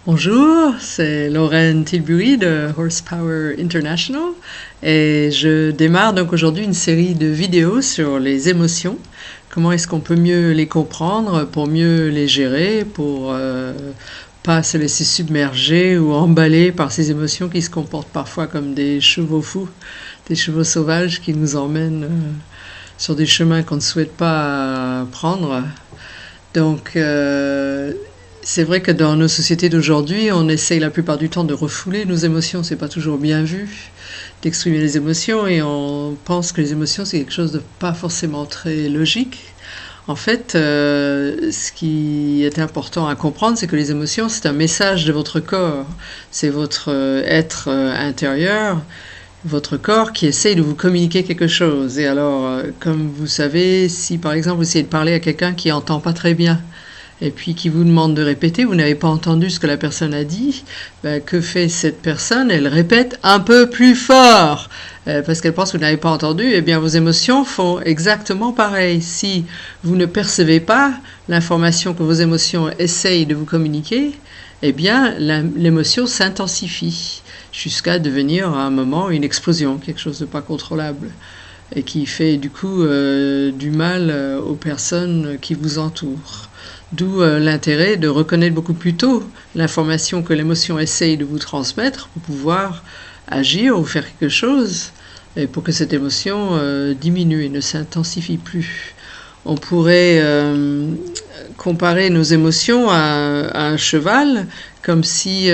Bonjour, c'est Lorraine Tilbury de Horsepower International et je démarre donc aujourd'hui une série de vidéos sur les émotions. Comment est-ce qu'on peut mieux les comprendre pour mieux les gérer, pour pas se laisser submerger ou emballer par ces émotions qui se comportent parfois comme des chevaux fous, des chevaux sauvages qui nous emmènent sur des chemins qu'on ne souhaite pas prendre. Donc, c'est vrai que dans nos sociétés d'aujourd'hui, on essaye la plupart du temps de refouler nos émotions. C'est pas toujours bien vu d'exprimer les émotions et on pense que les émotions c'est quelque chose de pas forcément très logique. En fait, ce qui est important à comprendre, c'est que les émotions, c'est un message de votre corps. C'est votre être intérieur, votre corps qui essaye de vous communiquer quelque chose. Et alors, comme vous savez, si par exemple vous essayez de parler à quelqu'un qui n'entend pas très bien, et puis qui vous demande de répéter, vous n'avez pas entendu ce que la personne a dit, ben, que fait cette personne? Elle répète un peu plus fort, parce qu'elle pense que vous n'avez pas entendu. Eh bien, vos émotions font exactement pareil. Si vous ne percevez pas l'information que vos émotions essayent de vous communiquer, eh bien, l'émotion s'intensifie, jusqu'à devenir à un moment une explosion, quelque chose de pas contrôlable, et qui fait du coup du mal aux personnes qui vous entourent. D'où l'intérêt de reconnaître beaucoup plus tôt l'information que l'émotion essaye de vous transmettre pour pouvoir agir ou faire quelque chose et pour que cette émotion diminue et ne s'intensifie plus. On pourrait comparer nos émotions à un cheval comme si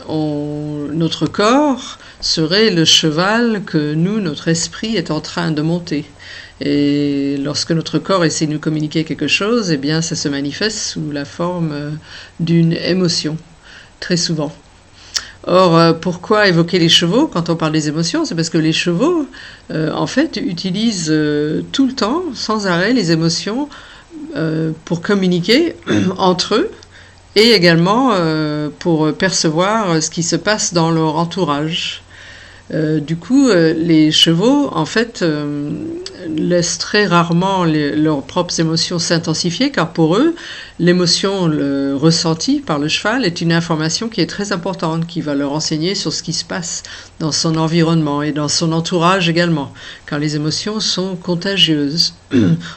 notre corps serait le cheval que nous, notre esprit, est en train de monter. Et lorsque notre corps essaie de nous communiquer quelque chose, eh bien, ça se manifeste sous la forme d'une émotion, très souvent. Or, pourquoi évoquer les chevaux quand on parle des émotions? C'est parce que les chevaux, en fait, utilisent tout le temps, sans arrêt, les émotions pour communiquer entre eux et également pour percevoir ce qui se passe dans leur entourage. Du coup, les chevaux, en fait, laissent très rarement leurs propres émotions s'intensifier, car pour eux, l'émotion ressentie par le cheval est une information qui est très importante, qui va leur renseigner sur ce qui se passe dans son environnement et dans son entourage également, car les émotions sont contagieuses,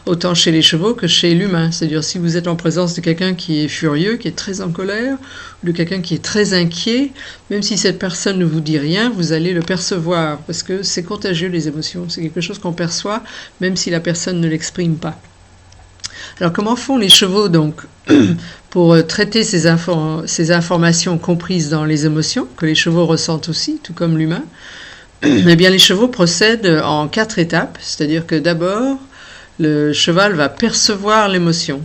autant chez les chevaux que chez l'humain. C'est-à-dire, si vous êtes en présence de quelqu'un qui est furieux, qui est très en colère, ou de quelqu'un qui est très inquiet, même si cette personne ne vous dit rien, vous allez le percevoir, parce que c'est contagieux les émotions, c'est quelque chose qu'on perçoit, même si la personne ne l'exprime pas. Alors comment font les chevaux donc pour traiter ces informations comprises dans les émotions, que les chevaux ressentent aussi, tout comme l'humain? Eh bien les chevaux procèdent en 4 étapes, c'est-à-dire que d'abord, le cheval va percevoir l'émotion,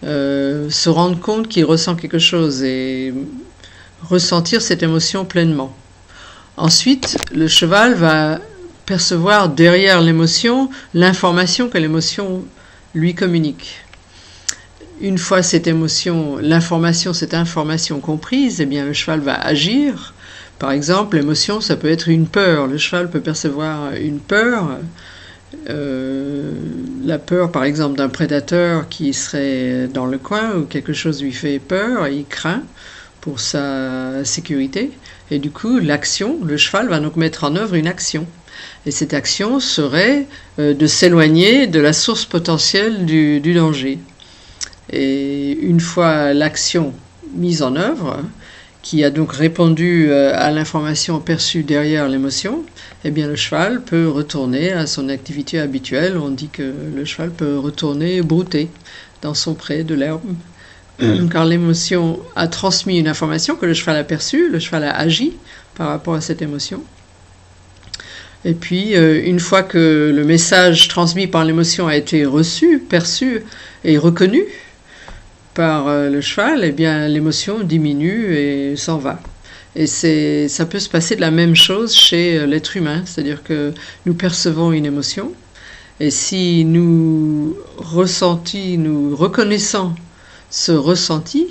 se rendre compte qu'il ressent quelque chose et ressentir cette émotion pleinement. Ensuite, le cheval va percevoir derrière l'émotion l'information que l'émotion lui communique. Une fois cette information comprise, eh bien le cheval va agir. Par exemple, l'émotion, ça peut être une peur. Le cheval peut percevoir une peur, la peur par exemple d'un prédateur qui serait dans le coin ou quelque chose lui fait peur et il craint pour sa sécurité. Et du coup, l'action, le cheval va donc mettre en œuvre une action. Et cette action serait de s'éloigner de la source potentielle du danger. Et une fois l'action mise en œuvre, qui a donc répondu à l'information perçue derrière l'émotion, eh bien le cheval peut retourner à son activité habituelle. On dit que le cheval peut retourner brouter dans son pré de l'herbe. Car l'émotion a transmis une information que le cheval a perçue, le cheval a agi par rapport à cette émotion. Et puis, une fois que le message transmis par l'émotion a été reçu, perçu et reconnu par le cheval, eh bien l'émotion diminue et s'en va. Et ça peut se passer de la même chose chez l'être humain, c'est-à-dire que nous percevons une émotion, et si nous reconnaissons ce ressenti,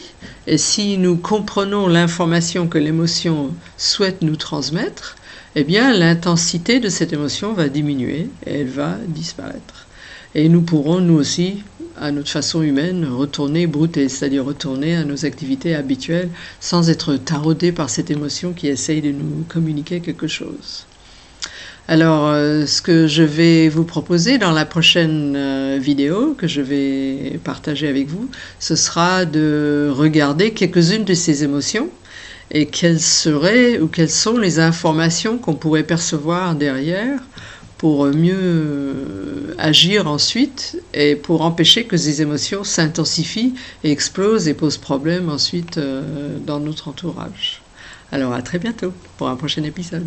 et si nous comprenons l'information que l'émotion souhaite nous transmettre, eh bien l'intensité de cette émotion va diminuer et elle va disparaître. Et nous pourrons, nous aussi, à notre façon humaine, retourner brouter, c'est-à-dire retourner à nos activités habituelles sans être taraudés par cette émotion qui essaye de nous communiquer quelque chose. Alors, ce que je vais vous proposer dans la prochaine vidéo que je vais partager avec vous, ce sera de regarder quelques-unes de ces émotions et quelles seraient ou quelles sont les informations qu'on pourrait percevoir derrière pour mieux agir ensuite et pour empêcher que ces émotions s'intensifient et explosent et posent problème ensuite dans notre entourage. Alors à très bientôt pour un prochain épisode.